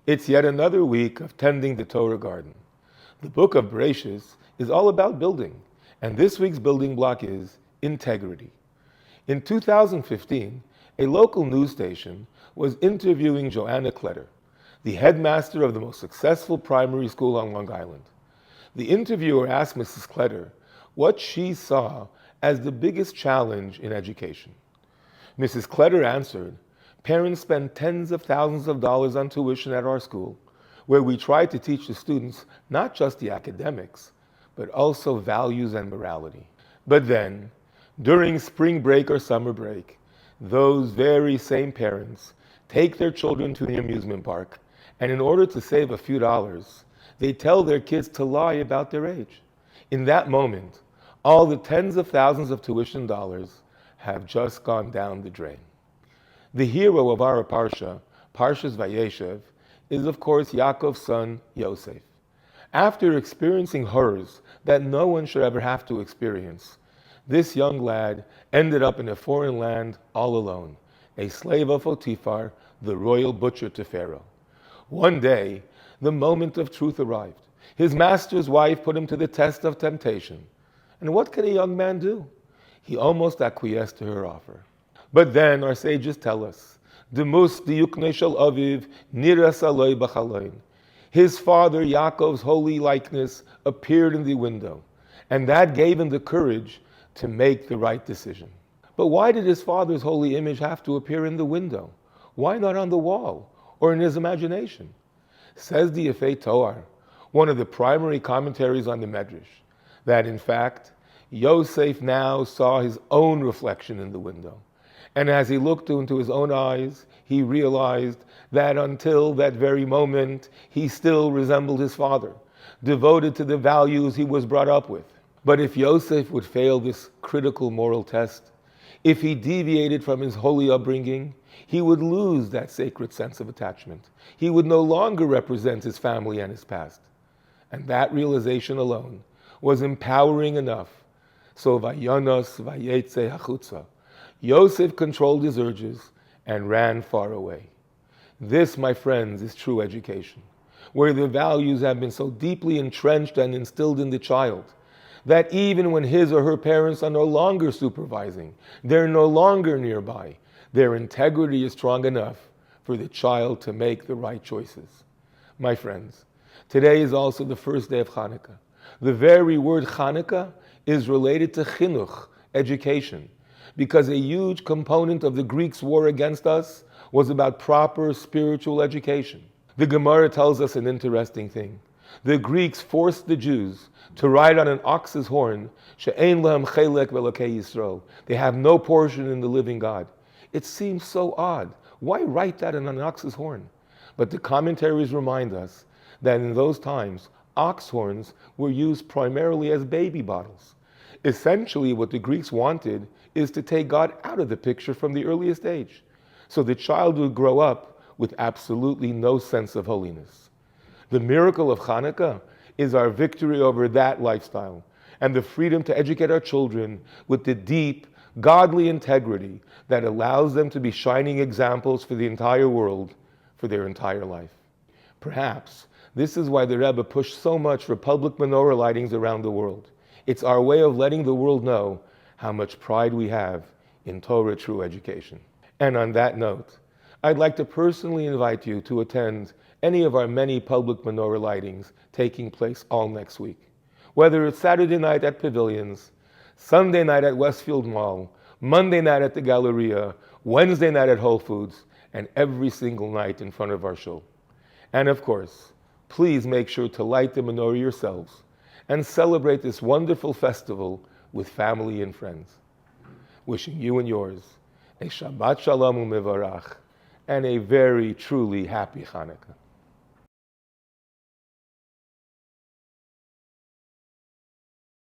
It's yet another week of tending the Torah garden. The book of Vayeishev is all about building, and this week's building block is integrity. In 2015, a local news station was interviewing Joanna Kletter, the headmaster of the most successful primary school on Long Island. The interviewer asked Mrs. Kletter what she saw as the biggest challenge in education. Mrs. Kletter answered, "Parents spend tens of thousands of dollars on tuition at our school, where we try to teach the students not just the academics, but also values and morality. But then, during spring break or summer break, those very same parents take their children to the amusement park, and in order to save a few dollars, they tell their kids to lie about their age. In that moment, all the tens of thousands of tuition dollars have just gone down the drain." The hero of our Parsha, Parshas Vayeishev, is of course Yaakov's son, Yosef. After experiencing horrors that no one should ever have to experience, this young lad ended up in a foreign land all alone, a slave of Potiphar, the royal butcher to Pharaoh. One day, the moment of truth arrived. His master's wife put him to the test of temptation. And what can a young man do? He almost acquiesced to her offer. But then our sages tell us, "Demus diyukne shel aviv niras aloi b'chaloin." His father Yaakov's holy likeness appeared in the window, and that gave him the courage to make the right decision. But why did his father's holy image have to appear in the window? Why not on the wall or in his imagination? Says the Yefei Toar, one of the primary commentaries on the Medrash, that in fact, Yosef now saw his own reflection in the window. And as he looked into his own eyes, he realized that until that very moment, he still resembled his father, devoted to the values he was brought up with. But if Yosef would fail this critical moral test, if he deviated from his holy upbringing, he would lose that sacred sense of attachment. He would no longer represent his family and his past. And that realization alone was empowering enough. So Vayanos Vayetze Hachutza, Yosef controlled his urges and ran far away. This, my friends, is true education, where the values have been so deeply entrenched and instilled in the child that even when his or her parents are no longer supervising, they're no longer nearby, their integrity is strong enough for the child to make the right choices. My friends, today is also the first day of Chanukah. The very word Chanukah is related to chinuch, education, because a huge component of the Greeks' war against us was about proper spiritual education. The Gemara tells us an interesting thing. The Greeks forced the Jews to ride on an ox's horn, she'ein lahem chelek ve'elokei Yisrael. They have no portion in the living God. It seems so odd. Why write that on an ox's horn? But the commentaries remind us that in those times, ox horns were used primarily as baby bottles. Essentially, what the Greeks wanted is to take God out of the picture from the earliest age, so the child would grow up with absolutely no sense of holiness. The miracle of Chanukah is our victory over that lifestyle and the freedom to educate our children with the deep, godly integrity that allows them to be shining examples for the entire world for their entire life. Perhaps this is why the Rebbe pushed so much for public menorah lightings around the world. It's our way of letting the world know how much pride we have in Torah true education. And on that note, I'd like to personally invite you to attend any of our many public menorah lightings taking place all next week. Whether it's Saturday night at Pavilions, Sunday night at Westfield Mall, Monday night at the Galleria, Wednesday night at Whole Foods, and every single night in front of our shul. And of course, please make sure to light the menorah yourselves and celebrate this wonderful festival with family and friends. Wishing you and yours a Shabbat Shalom u'Mevarach and a very truly happy Chanukah.